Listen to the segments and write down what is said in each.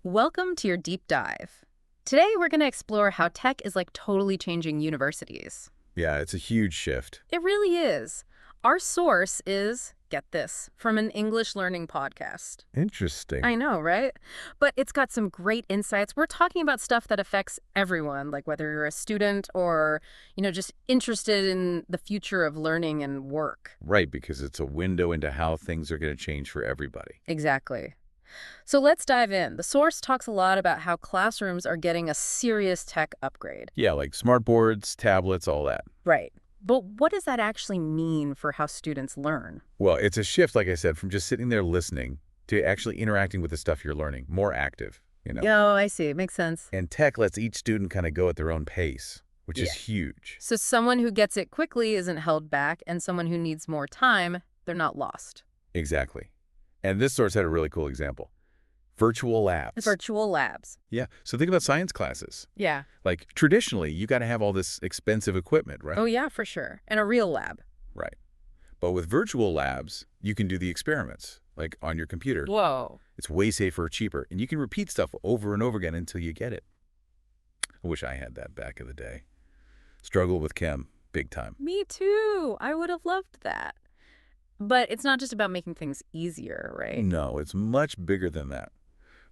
Welcome to your deep dive. Today, we're going to explore how tech is like totally changing universities. Yeah, it's a huge shift. It really is. Our source is, get this, from an English learning podcast. Interesting. I know, right? But it's got some great insights. We're talking about stuff that affects everyone, like whether you're a student or, just interested in the future of learning and work. Right, because it's a window into how things are going to change for everybody. Exactly. So let's dive in. The source talks a lot about how classrooms are getting a serious tech upgrade. Yeah, like smart boards, tablets, all that. Right. But what does that actually mean for how students learn? Well, it's a shift, like I said, from just sitting there listening to actually interacting with the stuff you're learning, more active. Oh, I see. Makes sense. And tech lets each student kind of go at their own pace, which Yeah. is huge. So someone who gets it quickly isn't held back, and someone who needs more time, they're not lost. Exactly. And this source had a really cool example. Virtual labs. Virtual labs. Yeah, so think about science classes. Yeah. Like, traditionally, you got to have all this expensive equipment, right? Oh, yeah, for sure. And a real lab. Right. But with virtual labs, you can do the experiments, like on your computer. Whoa. It's way safer, cheaper, and you can repeat stuff over and over again until you get it. I wish I had that back in the day. Struggle with chem, big time. Me too. I would have loved that. But it's not just about making things easier, right? No, it's much bigger than that.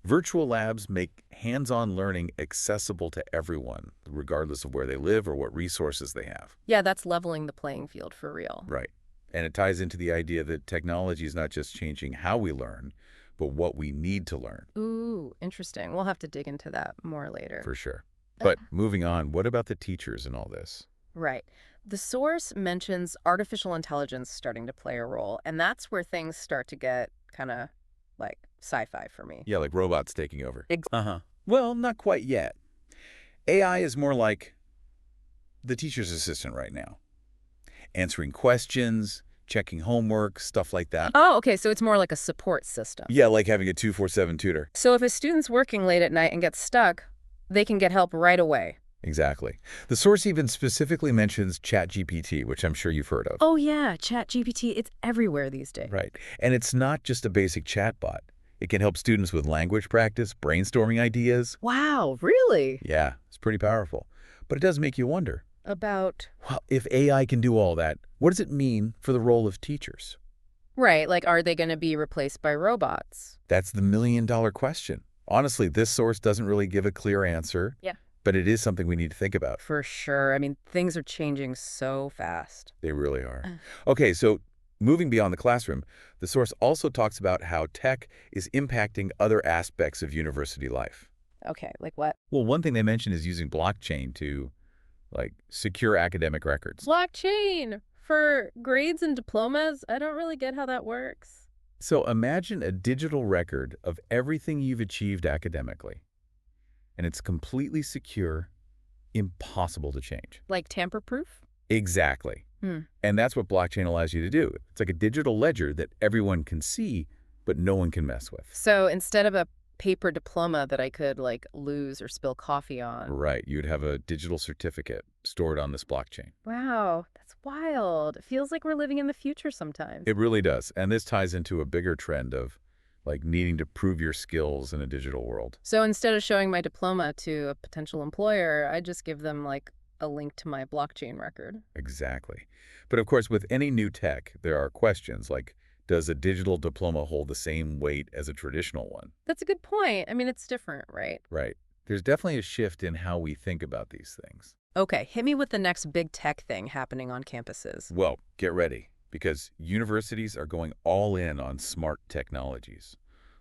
Virtual labs make hands-on learning accessible to everyone, regardless of where they live or what resources they have. Yeah, that's leveling the playing field for real. Right. And it ties into the idea that technology is not just changing how we learn, but what we need to learn. Ooh, interesting. We'll have to dig into that more later. For sure. But moving on, what about the teachers in all this? Right. The source mentions artificial intelligence starting to play a role, and that's where things start to get kind of like sci-fi for me. Yeah, like robots taking over. Ex- Uh-huh. Well, not quite yet. AI is more like the teacher's assistant right now. Answering questions, checking homework, stuff like that. Oh, okay, so it's more like a support system. Yeah, like having a 24/7 tutor. So if a student's working late at night and gets stuck, they can get help right away. Exactly. The source even specifically mentions ChatGPT, which I'm sure you've heard of. Oh yeah, ChatGPT, it's everywhere these days. Right. And it's not just a basic chatbot. It can help students with language practice, brainstorming ideas. Wow, really? Yeah, it's pretty powerful. But it does make you wonder, About well, if AI can do all that, what does it mean for the role of teachers? right, like are they going to be replaced by robots? That's the million-dollar question. Honestly, this source doesn't really give a clear answer. Yeah. But it is something we need to think about. For sure. I mean, things are changing so fast. They really are. Okay, so moving beyond the classroom, the source also talks about how tech is impacting other aspects of university life. Okay, like what? Well, one thing they mention is using blockchain to, like, secure academic records. Blockchain for grades and diplomas? I don't really get how that works. So imagine a digital record of everything you've achieved academically. And it's completely secure, impossible to change. Like tamper-proof? Exactly. And that's what blockchain allows you to do. It's like a digital ledger that everyone can see, but no one can mess with. So instead of a paper diploma that I could like lose or spill coffee on. Right. You'd have a digital certificate stored on this blockchain. Wow, that's wild. It feels like we're living in the future sometimes. It really does. And this ties into a bigger trend of like needing to prove your skills in a digital world. So instead of showing my diploma to a potential employer, I just give them like a link to my blockchain record. Exactly. But of course, with any new tech, there are questions like, does a digital diploma hold the same weight as a traditional one? That's a good point. I mean, it's different, right? Right. There's definitely a shift in how we think about these things. Okay, hit me with the next big tech thing happening on campuses. Well, get ready, because universities are going all in on smart technologies.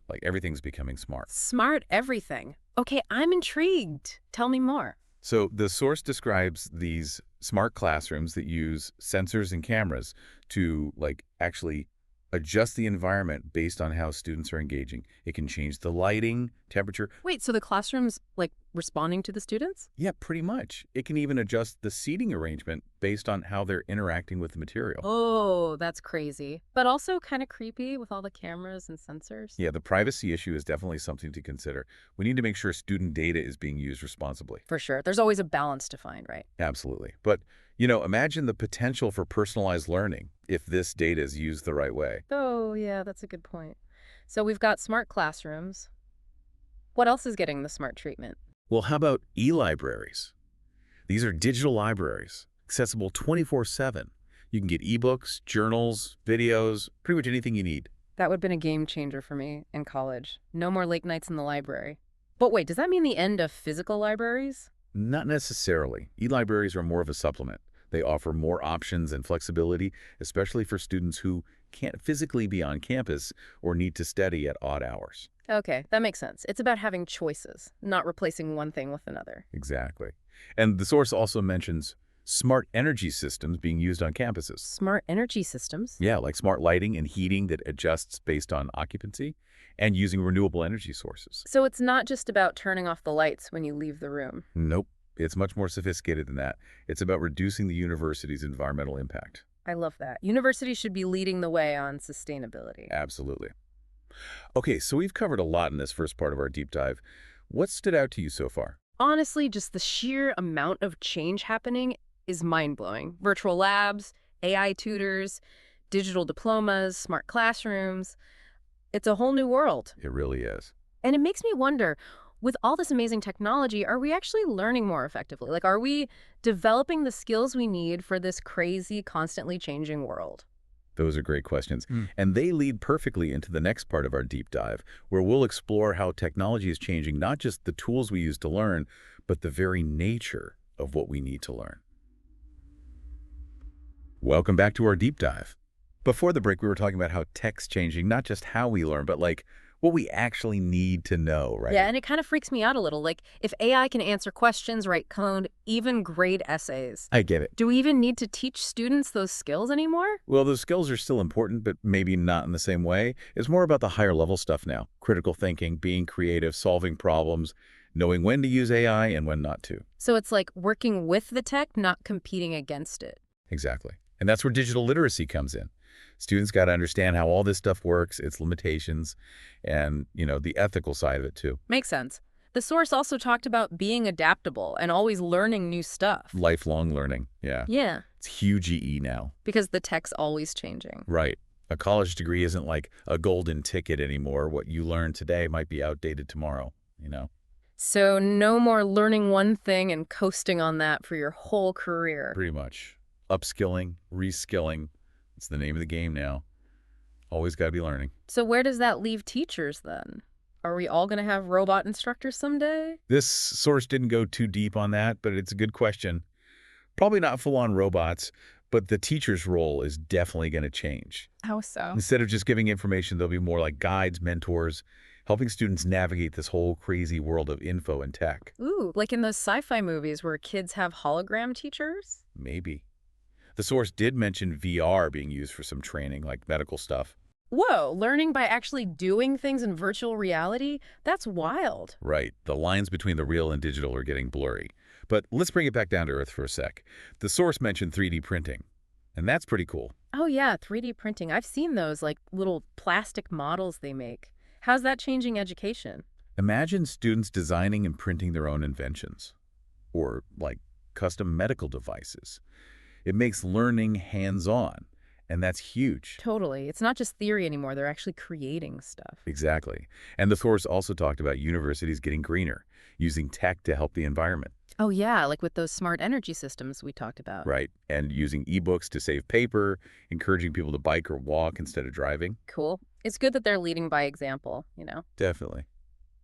Like everything's becoming smart. Smart everything. Okay, I'm intrigued. Tell me more. So the source describes these smart classrooms that use sensors and cameras to like actually adjust the environment based on how students are engaging. It can change the lighting, temperature. Wait, so the classroom's like responding to the students? Yeah, pretty much. It can even adjust the seating arrangement based on how they're interacting with the material. Oh, that's crazy. But also kind of creepy with all the cameras and sensors. Yeah, the privacy issue is definitely something to consider. We need to make sure student data is being used responsibly. For sure. There's always a balance to find, right? Absolutely. But, imagine the potential for personalized learning if this data is used the right way. Oh, yeah, that's a good point. So we've got smart classrooms. What else is getting the smart treatment? Well, how about e-libraries? These are digital libraries, accessible 24/7. You can get ebooks, journals, videos, pretty much anything you need. That would have been a game changer for me in college. No more late nights in the library. But wait, does that mean the end of physical libraries? Not necessarily. E-libraries are more of a supplement. They offer more options and flexibility, especially for students who can't physically be on campus or need to study at odd hours. Okay, that makes sense. It's about having choices, not replacing one thing with another. Exactly. And the source also mentions smart energy systems being used on campuses. Smart energy systems? Yeah, like smart lighting and heating that adjusts based on occupancy and using renewable energy sources. So it's not just about turning off the lights when you leave the room. Nope. It's much more sophisticated than that. It's about reducing the university's environmental impact. I love that. Universities should be leading the way on sustainability. Absolutely. Okay, so we've covered a lot in this first part of our deep dive. What stood out to you so far? Honestly, just the sheer amount of change happening is mind-blowing. Virtual labs, AI tutors, digital diplomas, smart classrooms. It's a whole new world. It really is. And it makes me wonder, with all this amazing technology, are we actually learning more effectively? Like, are we developing the skills we need for this crazy, constantly changing world? Those are great questions. And they lead perfectly into the next part of our deep dive, where we'll explore how technology is changing not just the tools we use to learn, but the very nature of what we need to learn. Welcome back to our deep dive. Before the break, we were talking about how tech's changing, not just how we learn, but like what we actually need to know, right? Yeah, and it kind of freaks me out a little. Like, if AI can answer questions, write code, even grade essays, I get it. do we even need to teach students those skills anymore? Well, those skills are still important, but maybe not in the same way. It's more about the higher level stuff now. Critical thinking, being creative, solving problems, knowing when to use AI and when not to. So it's like working with the tech, not competing against it. Exactly. And that's where digital literacy comes in. Students got to understand how all this stuff works, its limitations, and, the ethical side of it too. Makes sense. The source also talked about being adaptable and always learning new stuff. Lifelong learning, yeah. Yeah, It's huge EE now. because the tech's always changing. Right. A college degree isn't like a golden ticket anymore. What you learn today might be outdated tomorrow. So no more learning one thing and coasting on that for your whole career. Pretty much. Upskilling, reskilling. It's the name of the game now. Always got to be learning. So where does that leave teachers then? Are we all going to have robot instructors someday? This source didn't go too deep on that, but it's a good question. Probably not full-on robots, but the teacher's role is definitely going to change. How so? Instead of just giving information, they'll be more like guides, mentors, helping students navigate this whole crazy world of info and tech. Ooh, like in those sci-fi movies where kids have hologram teachers? Maybe. The source did mention VR being used for some training, like medical stuff. Whoa, learning by actually doing things in virtual reality? That's wild. Right. The lines between the real and digital are getting blurry. But let's bring it back down to earth for a sec. The source mentioned 3D printing, and that's pretty cool. Oh yeah, 3D printing. I've seen those, like little plastic models they make. How's that changing education? Imagine students designing and printing their own inventions, or like custom medical devices. It makes learning hands-on, and that's huge. Totally. It's not just theory anymore. They're actually creating stuff. Exactly. And the source also talked about universities getting greener, using tech to help the environment. Oh yeah, like with those smart energy systems we talked about. Right. And using ebooks to save paper, encouraging people to bike or walk instead of driving. Cool. It's good that they're leading by example. Definitely.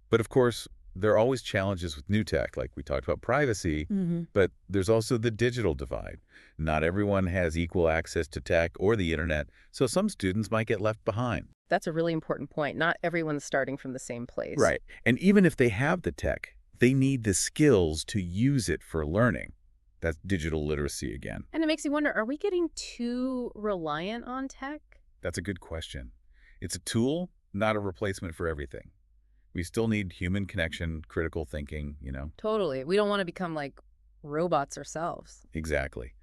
But of course, there are always challenges with new tech, like we talked about privacy, but there's also the digital divide. Not everyone has equal access to tech or the internet, so some students might get left behind. That's a really important point. Not everyone's starting from the same place. Right. And even if they have the tech, they need the skills to use it for learning. That's digital literacy again. And it makes you wonder, are we getting too reliant on tech? That's a good question. It's a tool, not a replacement for everything. We still need human connection, critical thinking. Totally. We don't want to become like robots ourselves. Exactly.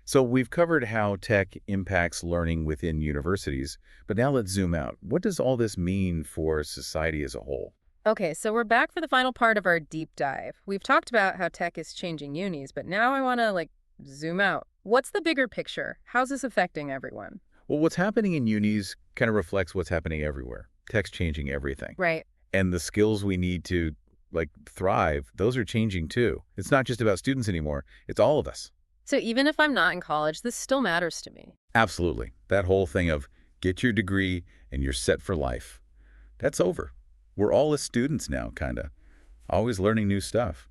So we've covered how tech impacts learning within universities, but now let's zoom out. What does all this mean for society as a whole? Okay, so we're back for the final part of our deep dive. We've talked about how tech is changing unis, but now I want to zoom out. What's the bigger picture? How's this affecting everyone? Well, what's happening in unis kind of reflects what's happening everywhere. Tech's changing everything. Right. And the skills we need to, like, thrive, those are changing too. It's not just about students anymore. It's all of us. So even if I'm not in college, this still matters to me. Absolutely. That whole thing of get your degree and you're set for life, that's over. We're all as students now, kind of. Always learning new stuff.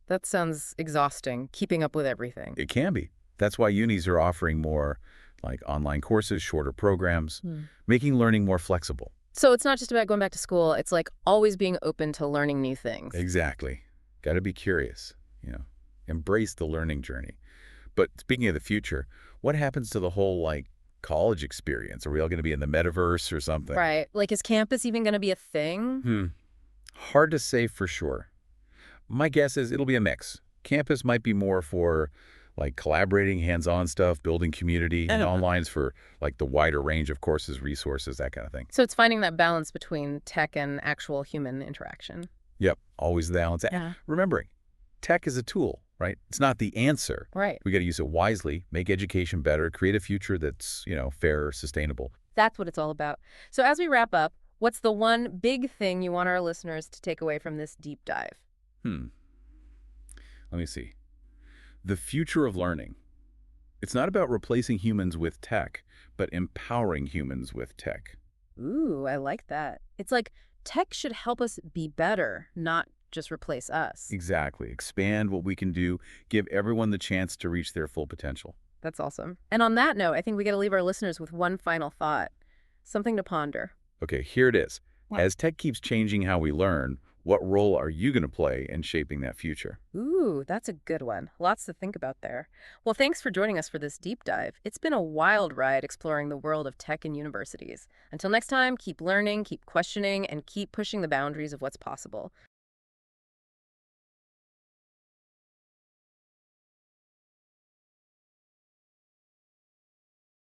That sounds exhausting, keeping up with everything. It can be. That's why unis are offering more like online courses, shorter programs, making learning more flexible. So it's not just about going back to school. It's like always being open to learning new things. Exactly. Got to be curious, embrace the learning journey. But speaking of the future, what happens to the whole like college experience? Are we all going to be in the metaverse or something? Right. Like, is campus even going to be a thing? Hard to say for sure. My guess is it'll be a mix. Campus might be more for like collaborating, hands-on stuff, building community, and online's for like the wider range of courses, resources, that kind of thing. So it's finding that balance between tech and actual human interaction. Yep, always the balance. Yeah. Remembering, tech is a tool, right? It's not the answer. Right. We got to use it wisely, make education better, create a future that's, fair, sustainable. That's what it's all about. So as we wrap up, what's the one big thing you want our listeners to take away from this deep dive? Let me see. The future of learning. It's not about replacing humans with tech, but empowering humans with tech. Ooh, I like that. It's like tech should help us be better, not just replace us. Exactly. Expand what we can do, give everyone the chance to reach their full potential. That's awesome. And on that note, I think we got to leave our listeners with one final thought, something to ponder. Okay, here it is. Yeah. As tech keeps changing how we learn, what role are you going to play in shaping that future? Ooh, that's a good one. Lots to think about there. Well, thanks for joining us for this deep dive. It's been a wild ride exploring the world of tech and universities. Until next time, keep learning, keep questioning, and keep pushing the boundaries of what's possible.